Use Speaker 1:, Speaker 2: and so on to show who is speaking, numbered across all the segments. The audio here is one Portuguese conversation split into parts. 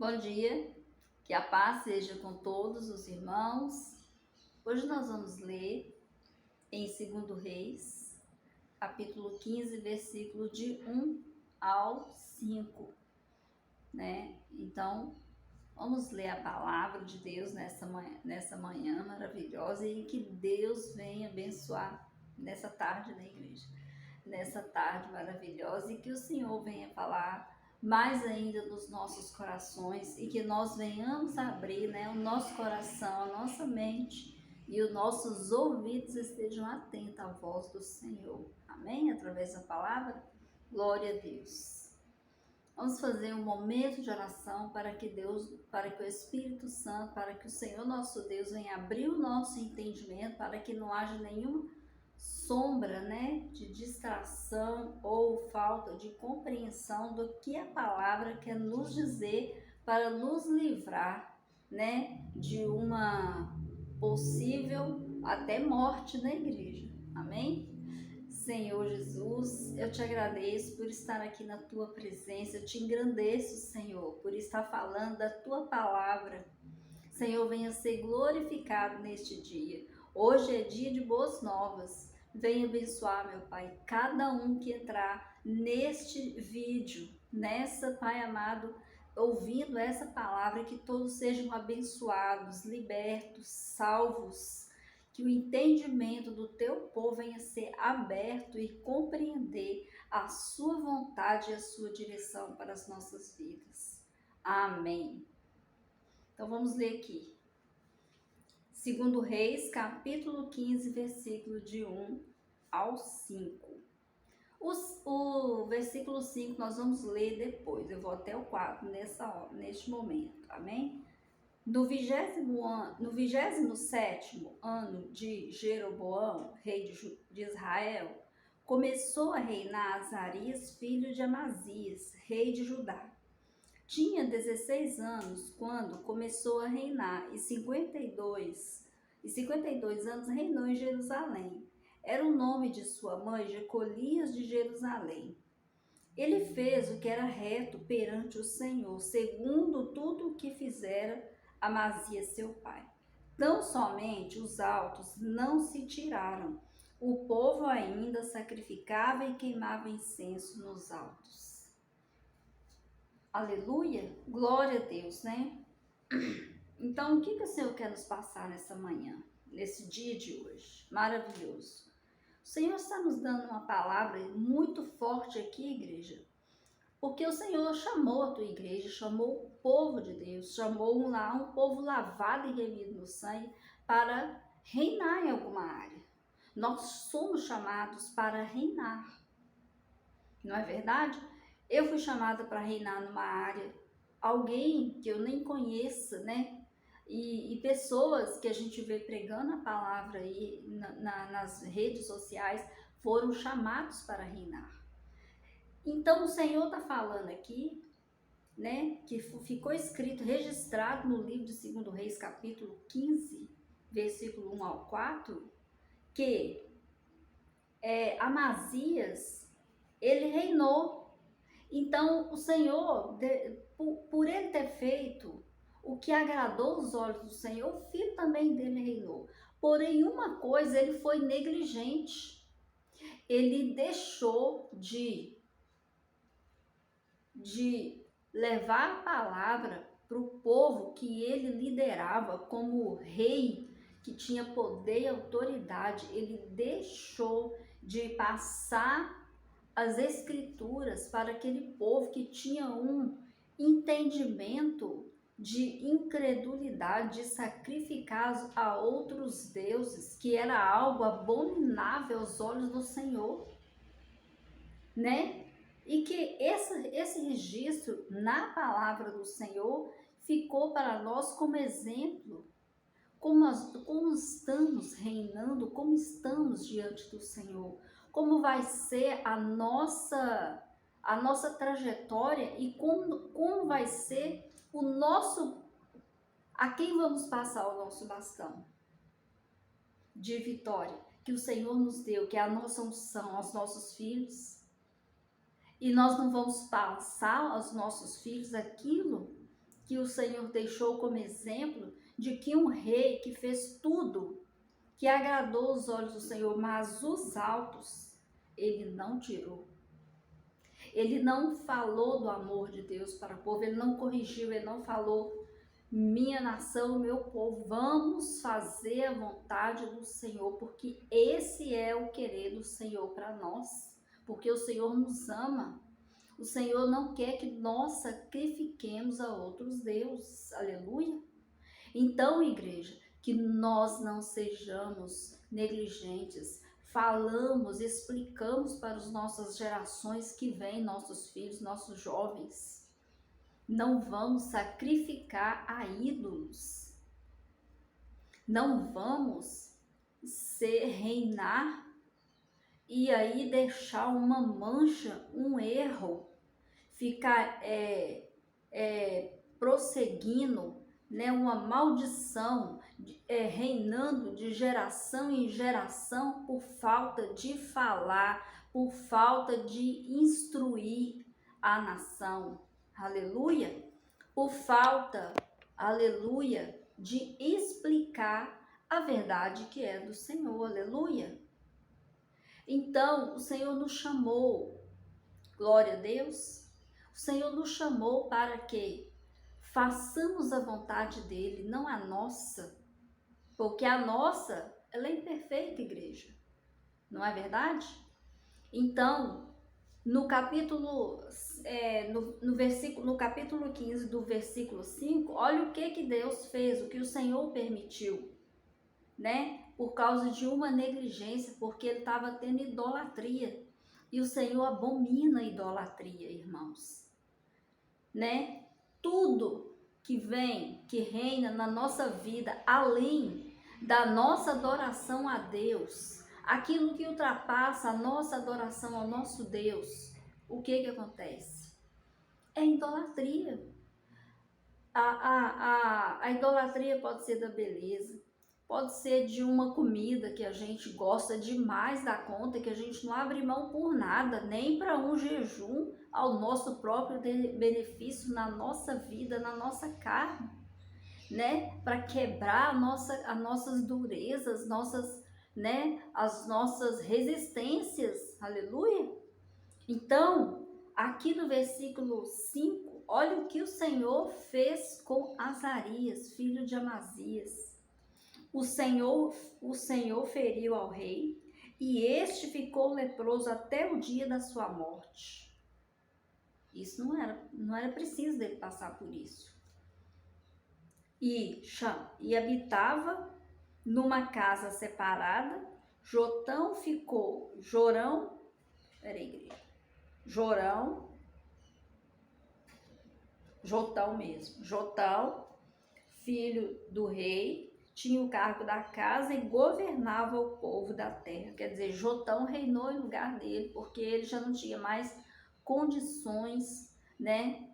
Speaker 1: Bom dia, que a paz seja com todos os irmãos. Hoje nós vamos ler em 2 Reis, capítulo 15, versículo de 1 ao 5, né? Então, vamos ler a palavra de Deus nessa manhã maravilhosa e que Deus venha abençoar nessa tarde na igreja, nessa tarde maravilhosa, e que o Senhor venha falar mais ainda nos nossos corações e que nós venhamos abrir, né, o nosso coração, a nossa mente e os nossos ouvidos estejam atentos à voz do Senhor. Amém? Através da palavra, glória a Deus. Vamos fazer um momento de oração para que o Espírito Santo, para que o Senhor nosso Deus venha abrir o nosso entendimento, para que não haja nenhuma sombra, né, de distração ou falta de compreensão do que a palavra quer nos dizer para nos livrar, né, de uma possível até morte na igreja. Amém? Senhor Jesus, eu te agradeço por estar aqui na tua presença, eu te engrandeço, Senhor, por estar falando da tua palavra. Senhor, venha ser glorificado neste dia. Hoje é dia de boas novas. Venha abençoar, meu Pai, cada um que entrar neste vídeo, Pai amado, ouvindo essa palavra, que todos sejam abençoados, libertos, salvos, que o entendimento do teu povo venha ser aberto e compreender a sua vontade e a sua direção para as nossas vidas. Amém. Então vamos ler aqui. 2 Reis, capítulo 15, versículo de 1 ao 5. O versículo 5 nós vamos ler depois, eu vou até o 4 neste momento, amém? No 27º ano de Jeroboão, rei de Israel, começou a reinar Azarias, filho de Amazias, rei de Judá. Tinha 16 anos quando começou a reinar, e 52 anos reinou em Jerusalém. Era o nome de sua mãe Jecolias de Jerusalém. Ele fez o que era reto perante o Senhor, segundo tudo o que fizera Amazias seu pai. Tão somente os altos não se tiraram. O povo ainda sacrificava e queimava incenso nos altos. Aleluia, glória a Deus, né? Então, o que o Senhor quer nos passar nessa manhã, nesse dia de hoje? Maravilhoso. O Senhor está nos dando uma palavra muito forte aqui, igreja, porque o Senhor chamou a tua igreja, chamou o povo de Deus, chamou um povo lavado e remido no sangue para reinar em alguma área. Nós somos chamados para reinar, não é verdade? Eu fui chamada para reinar numa área, alguém que eu nem conheça, né? E pessoas que a gente vê pregando a palavra aí nas redes sociais foram chamados para reinar. Então o Senhor está falando aqui, né, que ficou escrito, registrado no livro de 2 Reis, capítulo 15, versículo 1 ao 4, que Amazias, ele reinou. Então o Senhor, por ele ter feito o que agradou os olhos do Senhor, o filho também dele reinou. Porém, uma coisa, ele foi negligente. Ele deixou de levar a palavra para o povo que ele liderava como rei, que tinha poder e autoridade. Ele deixou de passar as escrituras para aquele povo que tinha um entendimento de incredulidade, de sacrificar a outros deuses, que era algo abominável aos olhos do Senhor, né? E que esse registro na palavra do Senhor ficou para nós como exemplo, como estamos reinando, como estamos diante do Senhor, como vai ser a nossa trajetória e como vai ser a quem vamos passar o nosso bastão de vitória que o Senhor nos deu, que é a nossa unção aos nossos filhos. E nós não vamos passar aos nossos filhos aquilo que o Senhor deixou como exemplo de que um rei que fez tudo que agradou os olhos do Senhor, mas os altos ele não tirou. Ele não falou do amor de Deus para o povo, ele não corrigiu, ele não falou: minha nação, meu povo, vamos fazer a vontade do Senhor, porque esse é o querer do Senhor para nós, porque o Senhor nos ama. O Senhor não quer que nós sacrifiquemos a outros deuses. Aleluia. Então, igreja, que nós não sejamos negligentes, falamos, explicamos para as nossas gerações que vêm, nossos filhos, nossos jovens. Não vamos sacrificar a ídolos. Não vamos reinar e aí deixar uma mancha, um erro, ficar prosseguindo, né, uma maldição, reinando de geração em geração por falta de falar, por falta de instruir a nação. Aleluia! Por falta, aleluia, de explicar a verdade que é do Senhor. Aleluia! Então, o Senhor nos chamou, glória a Deus, o Senhor nos chamou para que façamos a vontade dele, não a nossa, porque a nossa, ela é imperfeita, igreja, não é verdade? Então, no capítulo, no capítulo 15 do versículo 5, olha o que Deus fez, o que o Senhor permitiu, né? Por causa de uma negligência, porque ele estava tendo idolatria. E o Senhor abomina a idolatria, irmãos. Né? Tudo que vem, que reina na nossa vida, além da nossa adoração a Deus, aquilo que ultrapassa a nossa adoração ao nosso Deus, o que acontece? É idolatria. A idolatria pode ser da beleza, pode ser de uma comida que a gente gosta demais da conta, que a gente não abre mão por nada, nem para um jejum ao nosso próprio benefício na nossa vida, na nossa carne, né? Para quebrar as nossas durezas, né? As nossas resistências, aleluia. Então, aqui no versículo 5, olha o que o Senhor fez com Azarias, filho de Amazias. O Senhor feriu ao rei, e este ficou leproso até o dia da sua morte. Isso não era preciso dele passar por isso. E habitava numa casa separada. Jotão, filho do rei, tinha o cargo da casa e governava o povo da terra. Quer dizer, Jotão reinou em lugar dele, porque ele já não tinha mais condições, né,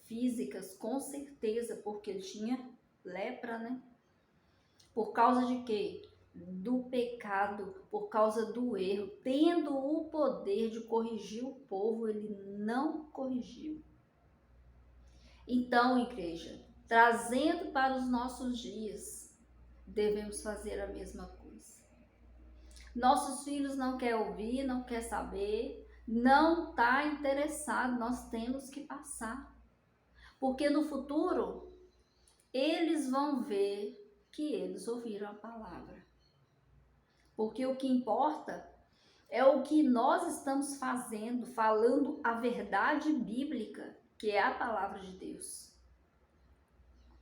Speaker 1: físicas, com certeza, porque ele tinha lepra, né? Por causa de quê? Do pecado, por causa do erro. Tendo o poder de corrigir o povo, ele não corrigiu. Então, igreja, trazendo para os nossos dias, devemos fazer a mesma coisa. Nossos filhos não querem ouvir, não querem saber, não está interessado, nós temos que passar. Porque no futuro, eles vão ver que eles ouviram a palavra. Porque o que importa é o que nós estamos fazendo, falando a verdade bíblica, que é a palavra de Deus.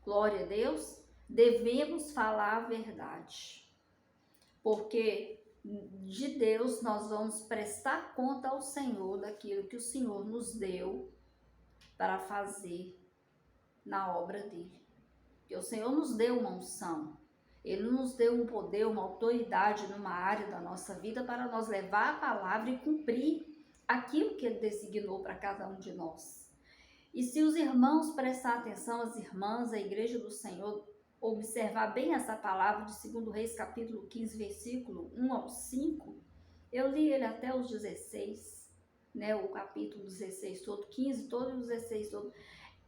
Speaker 1: Glória a Deus, devemos falar a verdade, porque de Deus nós vamos prestar conta ao Senhor daquilo que o Senhor nos deu para fazer na obra dele. Porque o Senhor nos deu uma unção, Ele nos deu um poder, uma autoridade numa área da nossa vida para nós levar a palavra e cumprir aquilo que Ele designou para cada um de nós. E se os irmãos prestar atenção, as irmãs, a igreja do Senhor, observar bem essa palavra de 2 Reis, capítulo 15, versículo 1 ao 5, eu li ele até os 16, né, o capítulo 16 todo, 15 todo e os 16 todo.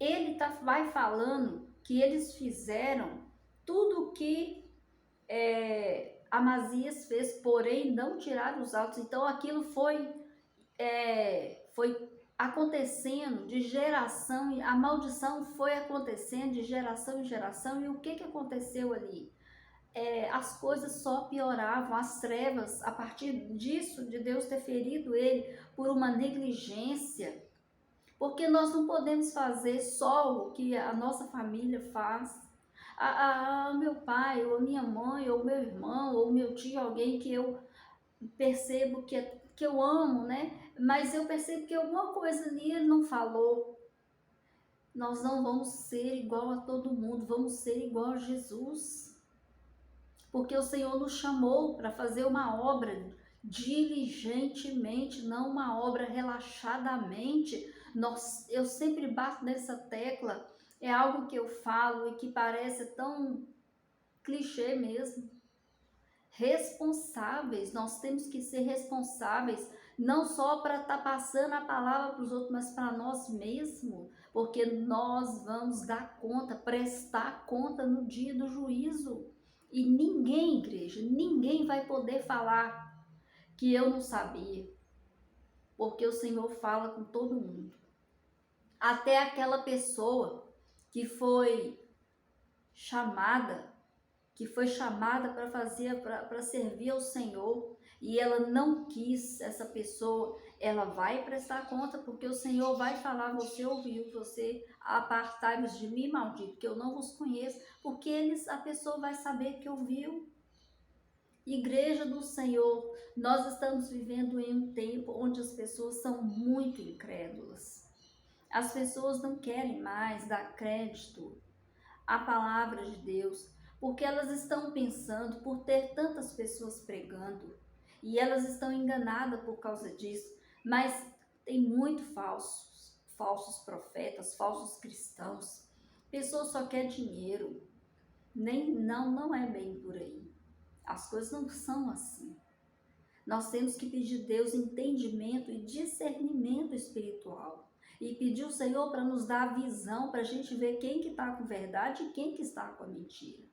Speaker 1: ele vai falando que eles fizeram tudo o que Amazias fez, porém não tiraram os altos. Então aquilo foi acontecendo de geração, a maldição foi acontecendo de geração em geração. E o que aconteceu ali? As coisas só pioravam, as trevas, a partir disso, de Deus ter ferido ele por uma negligência, porque nós não podemos fazer só o que a nossa família faz. Meu pai, ou minha mãe, ou meu irmão, ou meu tio, alguém que eu percebo que eu amo, né? Mas eu percebo que alguma coisa ali ele não falou. Nós não vamos ser igual a todo mundo, vamos ser igual a Jesus. Porque o Senhor nos chamou para fazer uma obra diligentemente, não uma obra relaxadamente. Eu sempre bato nessa tecla, é algo que eu falo e que parece tão clichê mesmo. Responsáveis, nós temos que ser responsáveis, não só para estar passando a palavra para os outros, mas para nós mesmos, porque nós vamos dar conta, prestar conta no dia do juízo. E ninguém, igreja, ninguém vai poder falar que eu não sabia, porque o Senhor fala com todo mundo. Até aquela pessoa que foi chamada para servir ao Senhor e ela não quis, essa pessoa, ela vai prestar conta, porque o Senhor vai falar: você ouviu, você apartai-vos de mim, maldito, que eu não vos conheço, porque a pessoa vai saber que ouviu. Igreja do Senhor, nós estamos vivendo em um tempo onde as pessoas são muito incrédulas. As pessoas não querem mais dar crédito à palavra de Deus, porque elas estão pensando, por ter tantas pessoas pregando, e elas estão enganadas por causa disso, mas tem muito falsos profetas, falsos cristãos. Pessoa só quer dinheiro. Não é bem por aí. As coisas não são assim. Nós temos que pedir a Deus entendimento e discernimento espiritual. E pedir ao Senhor para nos dar a visão, para a gente ver quem que está com verdade e quem que está com a mentira.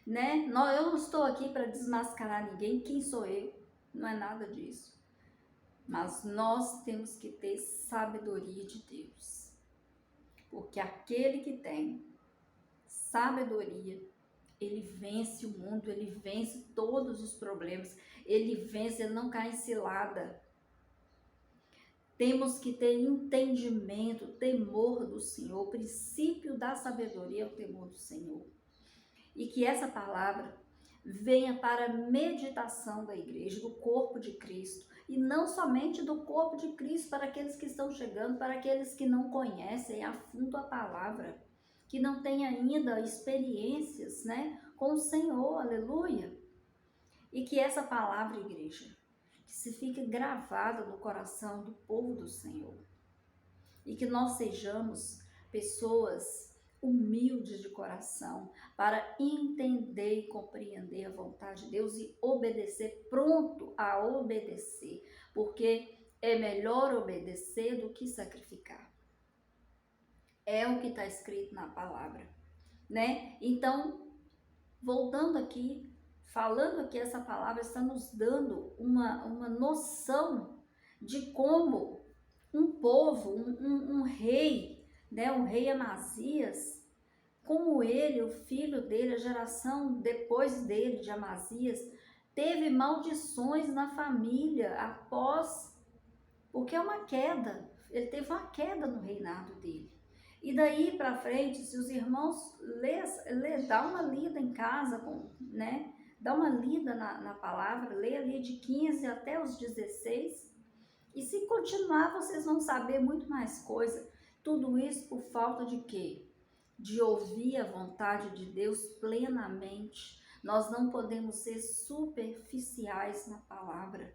Speaker 1: Né? Eu não estou aqui para desmascarar ninguém, quem sou eu? Não é nada disso. Mas nós temos que ter sabedoria de Deus. Porque aquele que tem sabedoria, ele vence o mundo, ele vence todos os problemas, ele vence, ele não cai em cilada. Temos que ter entendimento, temor do Senhor. O princípio da sabedoria é o temor do Senhor. E que essa palavra venha para a meditação da igreja, do corpo de Cristo. E não somente do corpo de Cristo, para aqueles que estão chegando, para aqueles que não conhecem a fundo a palavra, que não têm ainda experiências, né, com o Senhor, aleluia. E que essa palavra, igreja, que se fique gravada no coração do povo do Senhor. E que nós sejamos pessoas humildes de coração para entender e compreender a vontade de Deus e obedecer, pronto a obedecer, porque é melhor obedecer do que sacrificar. É o que está escrito na palavra, né? Então, voltando aqui, falando aqui, essa palavra está nos dando uma noção de como um povo, um rei, né, o rei Amazias, como ele, o filho dele, a geração depois dele, de Amazias, teve maldições na família porque é uma queda, ele teve uma queda no reinado dele. E daí para frente, se os irmãos dá uma lida em casa, né? Dá uma lida na palavra, lê ali de 15 até os 16, e se continuar, vocês vão saber muito mais coisa. Tudo isso por falta de quê? De ouvir a vontade de Deus plenamente. Nós não podemos ser superficiais na palavra.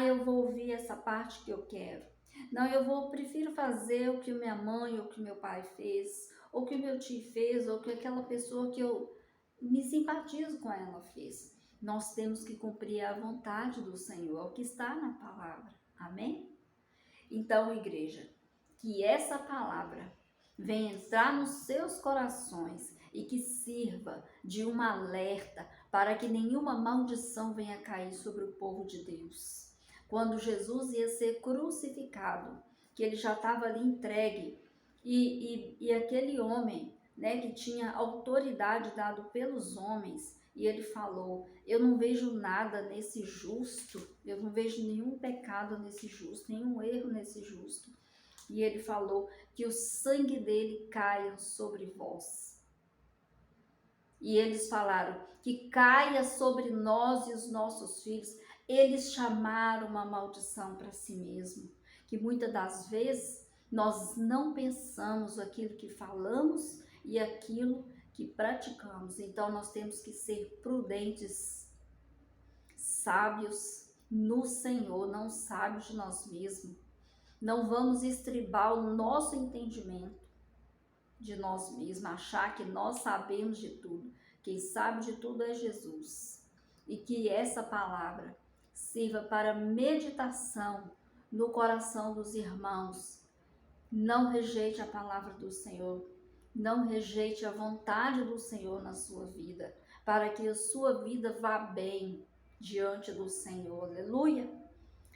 Speaker 1: Eu vou ouvir essa parte que eu quero. Não, prefiro fazer o que minha mãe ou que meu pai fez, ou que o meu tio fez, ou que aquela pessoa que eu me simpatizo com ela fez. Nós temos que cumprir a vontade do Senhor, é o que está na palavra. Amém? Então, igreja, que essa palavra venha entrar nos seus corações e que sirva de um alerta para que nenhuma maldição venha cair sobre o povo de Deus. Quando Jesus ia ser crucificado, que ele já estava ali entregue, e aquele homem, né, que tinha autoridade dado pelos homens, e ele falou: eu não vejo nada nesse justo, eu não vejo nenhum pecado nesse justo, nenhum erro nesse justo. E ele falou que o sangue dele caia sobre vós. E eles falaram que caia sobre nós e os nossos filhos. Eles chamaram uma maldição para si mesmo, que muitas das vezes nós não pensamos aquilo que falamos e aquilo que praticamos. Então nós temos que ser prudentes, sábios no Senhor, não sábios de nós mesmos. Não vamos estribar o nosso entendimento de nós mesmos, achar que nós sabemos de tudo. Quem sabe de tudo é Jesus. E que essa palavra sirva para meditação no coração dos irmãos. Não rejeite a palavra do Senhor. Não rejeite a vontade do Senhor na sua vida, para que a sua vida vá bem diante do Senhor. Aleluia!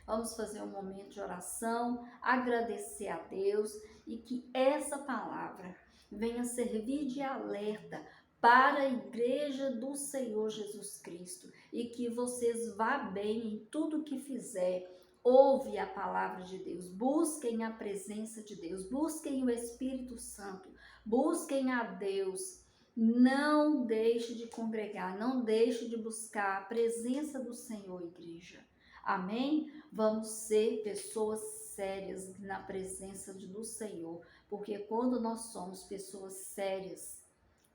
Speaker 1: Vamos fazer um momento de oração, agradecer a Deus e que essa palavra venha servir de alerta para a igreja do Senhor Jesus Cristo e que vocês vá bem em tudo que fizer. Ouve a palavra de Deus, busquem a presença de Deus, busquem o Espírito Santo, busquem a Deus. Não deixe de congregar, não deixe de buscar a presença do Senhor, igreja. Amém? Vamos ser pessoas sérias na presença do Senhor, porque quando nós somos pessoas sérias,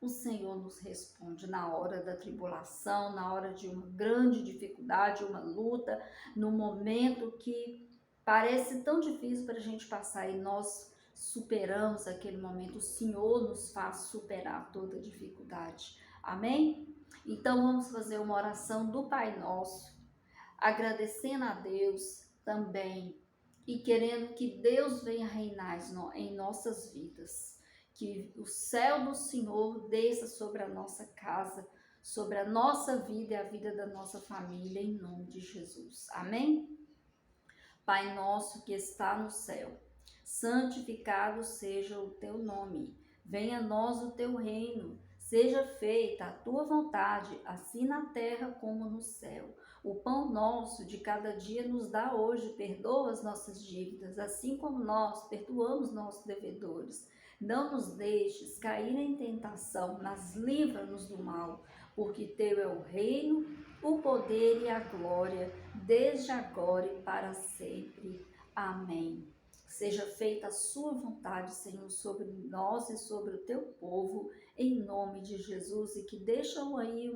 Speaker 1: o Senhor nos responde na hora da tribulação, na hora de uma grande dificuldade, uma luta, no momento que parece tão difícil para a gente passar e nós superamos aquele momento. O Senhor nos faz superar toda dificuldade. Amém? Então vamos fazer uma oração do Pai Nosso, agradecendo a Deus também e querendo que Deus venha reinar em nossas vidas, que o céu do Senhor desça sobre a nossa casa, sobre a nossa vida e a vida da nossa família, em nome de Jesus. Amém? Pai nosso que está no céu, santificado seja o teu nome, venha a nós o teu reino, seja feita a tua vontade, assim na terra como no céu. O pão nosso de cada dia nos dá hoje, perdoa as nossas dívidas, assim como nós perdoamos nossos devedores. Não nos deixes cair em tentação, mas livra-nos do mal, porque teu é o reino, o poder e a glória, desde agora e para sempre. Amém. Seja feita a sua vontade, Senhor, sobre nós e sobre o teu povo, em nome de Jesus, e que deixam aí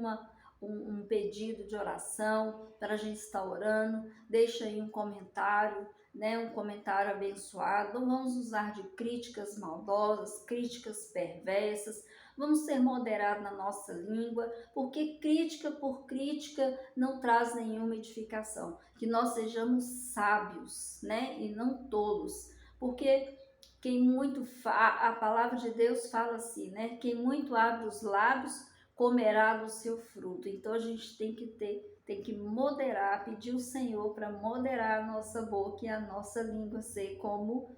Speaker 1: um pedido de oração para a gente estar orando, deixa aí um comentário, né, um comentário abençoado. Não vamos usar de críticas maldosas, críticas perversas, vamos ser moderados na nossa língua, porque crítica por crítica não traz nenhuma edificação. Que nós sejamos sábios, né, e não tolos, porque quem muito a palavra de Deus fala assim, né, quem muito abre os lábios comerá do seu fruto. Então a gente tem que moderar, pedir ao Senhor para moderar a nossa boca e a nossa língua, ser como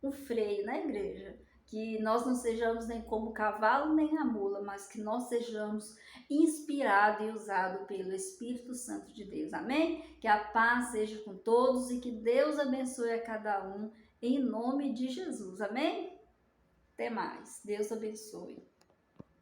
Speaker 1: um freio na igreja. Que nós não sejamos nem como o cavalo nem a mula, mas que nós sejamos inspirados e usados pelo Espírito Santo de Deus. Amém? Que a paz seja com todos e que Deus abençoe a cada um em nome de Jesus. Amém? Até mais. Deus abençoe.